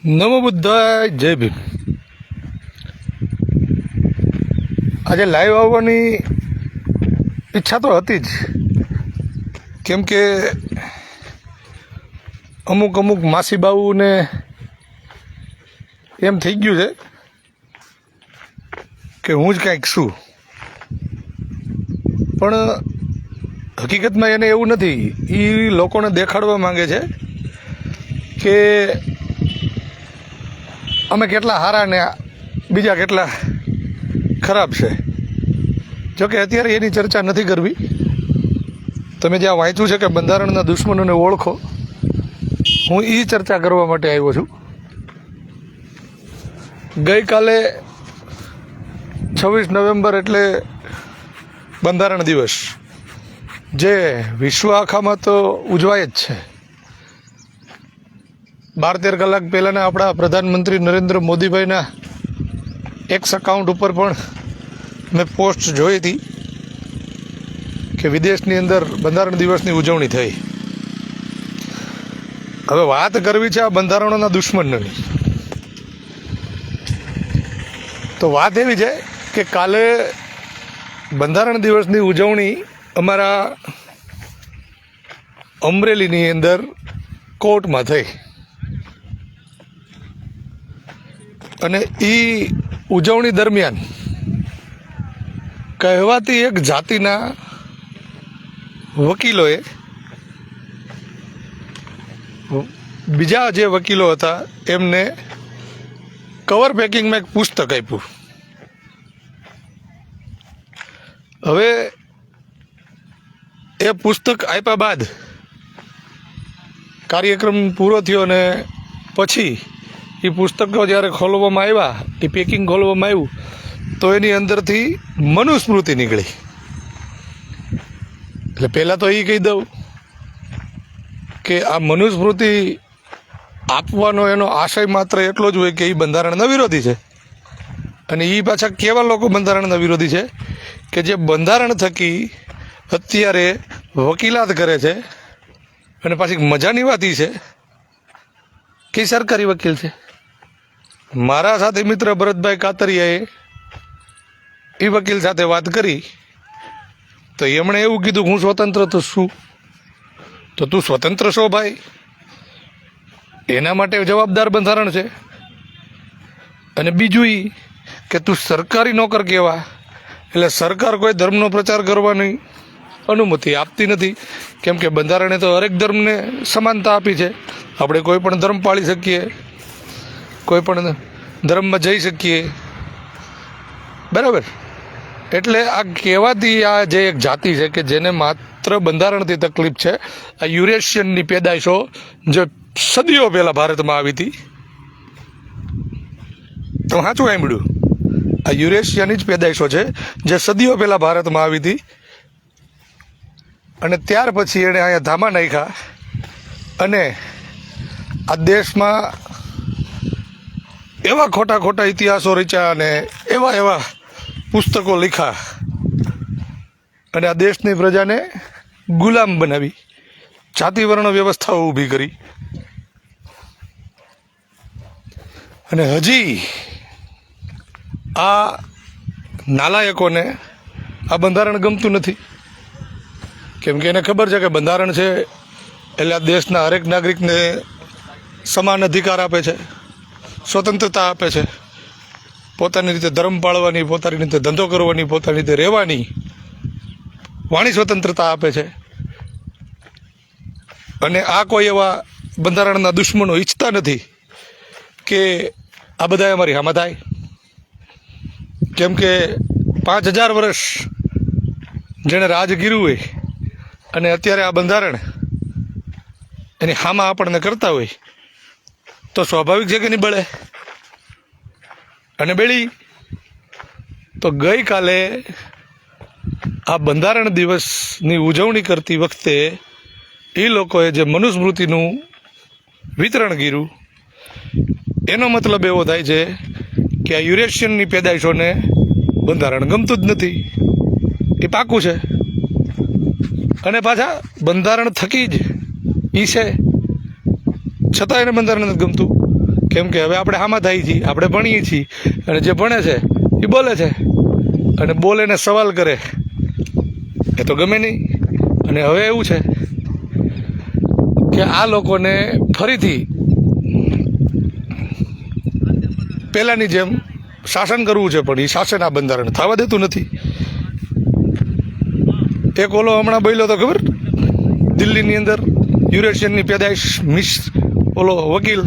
નમો બુદ્ધાય, જય ભીમ. આજે લાઈવ આવવાની ઈચ્છા તો હતી જ, કેમ કે અમુક માસીબાઉને એમ થઈ ગયું છે કે હું જ કાંઈક છું, પણ હકીકતમાં એને એવું નથી. એ લોકોને દેખાડવા માંગે છે કે અમે કેટલા સારા ને બીજા કેટલા ખરાબ છે. જોકે અત્યારે એની ચર્ચા નથી કરવી. તમે જ્યાં વાંચ્યું છે કે બંધારણના દુશ્મનોને ઓળખો, હું એ ચર્ચા કરવા માટે આવ્યો છું. ગઈકાલે 26 નવેમ્બર એટલે બંધારણ દિવસ, જે વિશ્વ આખામાં તો ઉજવાય જ છે. 12-13 કલાક પહેલાંના આપણા પ્રધાનમંત્રી નરેન્દ્ર મોદીભાઈના એક્સ અકાઉન્ટ ઉપર પણ મેં પોસ્ટ જોઈ હતી કે વિદેશની અંદર બંધારણ દિવસની ઉજવણી થઈ. હવે વાત કરવી છે આ બંધારણોના દુશ્મનની. તો વાત એવી છે કે કાલે બંધારણ દિવસની ઉજવણી અમારા અમરેલીની અંદર કોર્ટમાં થઈ, અને એ ઉજવણી દરમિયાન કહેવાતી એક જાતિના વકીલોએ બીજા જે વકીલો હતા એમને કવર પેકિંગમાં એક પુસ્તક આપ્યું. હવે એ પુસ્તક આપ્યા બાદ કાર્યક્રમ પૂરો થયો, અને પછી એ પુસ્તકો જ્યારે ખોલવામાં આવ્યા, એ પેકિંગ ખોલવામાં આવ્યું, તો એની અંદરથી મનુસ્મૃતિ નીકળી. એટલે પહેલાં તો એ કહી દઉં કે આ મનુસ્મૃતિ આપવાનો એનો આશય માત્ર એટલો જ હોય કે એ બંધારણના વિરોધી છે. અને એ પાછા કેવા લોકો બંધારણના વિરોધી છે કે જે બંધારણ થકી અત્યારે વકીલાત કરે છે. અને પાછી મજાની વાત એ છે કે સરકારી વકીલ છે. મારા સાથે મિત્ર ભરતભાઈ કાતરિયાએ એ વકીલ સાથે વાત કરી, તો એમણે એવું કીધું હું સ્વતંત્ર તો છું. તો તું સ્વતંત્ર છો ભાઈ, એના માટે જવાબદાર બંધારણ છે. અને બીજું એ કે તું સરકારી નોકર કહેવા, એટલે સરકાર કોઈ ધર્મનો પ્રચાર કરવાની અનુમતિ આપતી નથી, કેમ કે બંધારણે તો હરેક ધર્મને સમાનતા આપી છે. આપણે કોઈ પણ ધર્મ પાળી શકીએ, કોઈ પણ ધર્મમાં જઈ શકીએ, બરાબર. એટલે આ કહેવાતી આ જે એક જાતિ છે કે જેને માત્ર બંધારણથી તકલીફ છે, આ યુરેશિયનની પેદાશો જે સદીઓ પહેલાં ભારતમાં આવી હતી, તો સાચું સાંભળ્યું, આ યુરેશિયાની જ પેદાશો છે જે સદીઓ પહેલાં ભારતમાં આવી હતી. અને ત્યાર પછી એણે અહીંયા ધામા નાખ્યા, અને આ દેશમાં એવા ખોટા ઇતિહાસો રચ્યા અને એવા પુસ્તકો લખ્યા, અને આ દેશની પ્રજાને ગુલામ બનાવી, જાતિવર્ણ વ્યવસ્થાઓ ઊભી કરી. અને હજી આ નાલાયકોને આ બંધારણ ગમતું નથી, કેમ કે એને ખબર છે કે બંધારણ છે એટલે આ દેશના હરેક નાગરિકને સમાન અધિકાર આપે છે, સ્વતંત્રતા આપે છે, પોતાની રીતે ધર્મ પાળવાની, પોતાની રીતે ધંધો કરવાની, પોતાની રીતે રહેવાની વાણી સ્વતંત્રતા આપે છે. અને આ કોઈ એવા બંધારણના દુશ્મનો ઈચ્છતા નથી કે આ બધા અમારી હામાં થાય, કેમ કે 5000 વર્ષ જેણે રાજ કર્યું હોય અને અત્યારે આ બંધારણ એની હામાં આપણને કરતા હોય, તો સ્વાભાવિક છે કે નહીં બળે. અને બેળી તો ગઈકાલે આ બંધારણ દિવસની ઉજવણી કરતી વખતે એ લોકોએ જે મનુસ્મૃતિનું વિતરણ કર્યું, એનો મતલબ એવો થાય છે કે આ યુરેશિયનની પેદાશોને બંધારણ ગમતું જ નથી. એ પાકું છે. અને પાછા બંધારણ થકી જ એ છે, છતાં એને બંધારણ નથી ગમતું, કેમ કે હવે આપણે આમાં થાય છીએ, આપણે ભણીએ છીએ, અને જે ભણે છે એ બોલે છે, અને બોલે ને સવાલ કરે એ તો ગમે નહીં. અને હવે એવું છે કે આ લોકોને ફરીથી પહેલાંની જેમ શાસન કરવું છે, પણ એ શાસન આ બંધારણ થવા દેતું નથી. એક ઓલો હમણાં બોલ્યો તો ખબર, દિલ્હીની અંદર યુરેશિયનની પેદાઈશ મિસ ઓલો વકીલ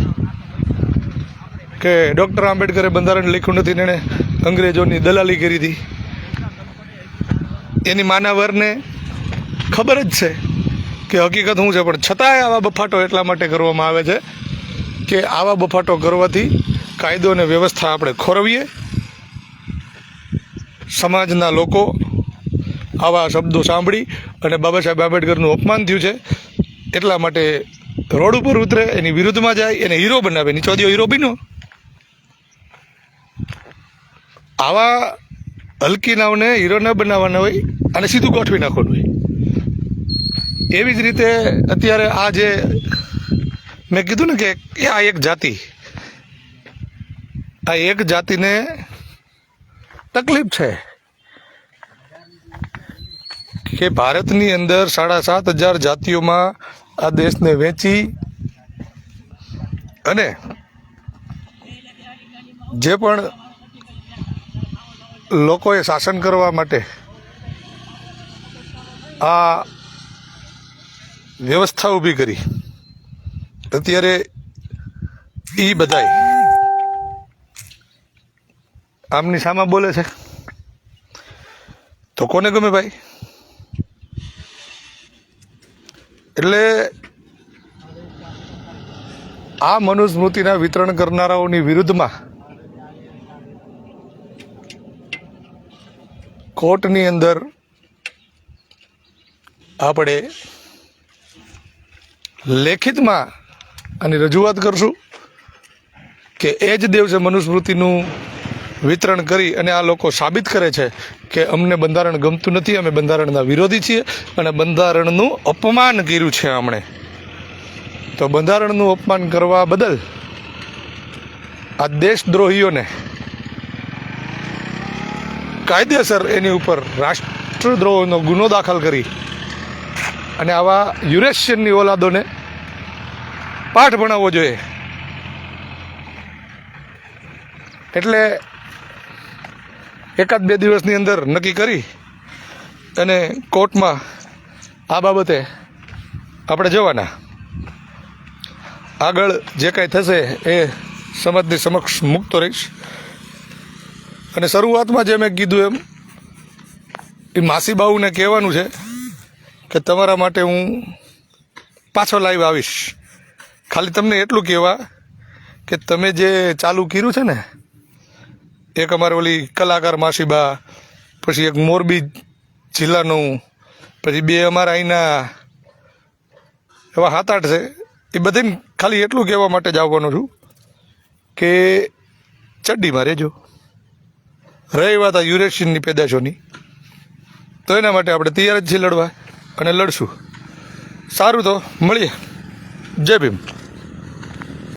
કે ડૉક્ટર આંબેડકરે બંધારણ લખ્યું નથી ને એણે અંગ્રેજોની દલાલી કરી હતી. એની માનાવરને ખબર જ છે કે હકીકત શું છે, પણ છતાંય આવા બફાટો એટલા માટે કરવામાં આવે છે કે આવા બફાટો કરવાથી કાયદો અને વ્યવસ્થા આપણે ખોરવીએ. સમાજના લોકો આવા શબ્દો સાંભળી અને બાબા સાહેબ આંબેડકરનું અપમાન થયું છે એટલા માટે રોડ ઉપર ઉતરે, એની વિરુદ્ધમાં જાય, એને હીરો બનાવે. નીચો દિયો હીરો બન્યો. આવા હલકી નાવને હીરો ન બનાવવાના હોય અને સીધું ગોઠવી નાખવાનું હોય. એવી જ રીતે અત્યારે આ જે મેં કીધું ને કે આ એક જાતિ, આ એક જાતિને તકલીફ છે કે ભારતની અંદર 7,500 જાતિઓમાં આ દેશને વેચી અને જે પણ લોકોએ શાસન કરવા માટે આ વ્યવસ્થા ઊભી કરી, અત્યારે એ બધાય આમની સામા બોલે છે તો કોને ગમે ભાઈ? એટલે આ મનુસ્મૃતિના વિતરણ કરનારાઓની વિરુદ્ધમાં કોર્ટની અંદર આપણે લેખિતમાં આની રજૂઆત કરશું કે એ જ દિવસે મનુસ્મૃતિનું વિતરણ કરી અને આ લોકો સાબિત કરે છે કે અમને બંધારણ ગમતું નથી, અમે બંધારણના વિરોધી છીએ અને બંધારણનું અપમાન કર્યું છે અમણે. તો બંધારણનું અપમાન કરવા બદલ આ દેશદ્રોહીઓને કાયદેસર એની ઉપર રાષ્ટ્રદ્રોહનો ગુનો દાખલ કરી અને આવા યુરેશિયનની ઓલાદોને પાઠ ભણાવવો જોઈએ. એટલે 1-2 દિવસની અંદર નક્કી કરી અને કોર્ટમાં આ બાબતે આપણે જવાના. આગળ જે કાંઈ થશે એ સમાજની સમક્ષ મૂકતો રહીશ. અને શરૂઆતમાં જે મેં કીધું એમ એ માસીબાઉને કહેવાનું છે કે તમારા માટે હું પાછો લાઈવ આવીશ. ખાલી તમને એટલું કહેવા કે તમે જે ચાલુ કર્યું છે ને, એક અમારે ઓલી કલાકાર માસીબા, પછી એક મોરબી જિલ્લાનું, પછી 2 અમારા અહીંના એવા 7-8 છે, એ બધાને ખાલી એટલું કહેવા માટે જ આવવાનો છું કે ચડ્ડીમાં રહેજો. રહી વાત આ યુરેશિયનની પેદાશોની, તો એના માટે આપણે તૈયાર જ છીએ લડવા અને લડશું. સારું, તો મળીએ. જય ભીમ.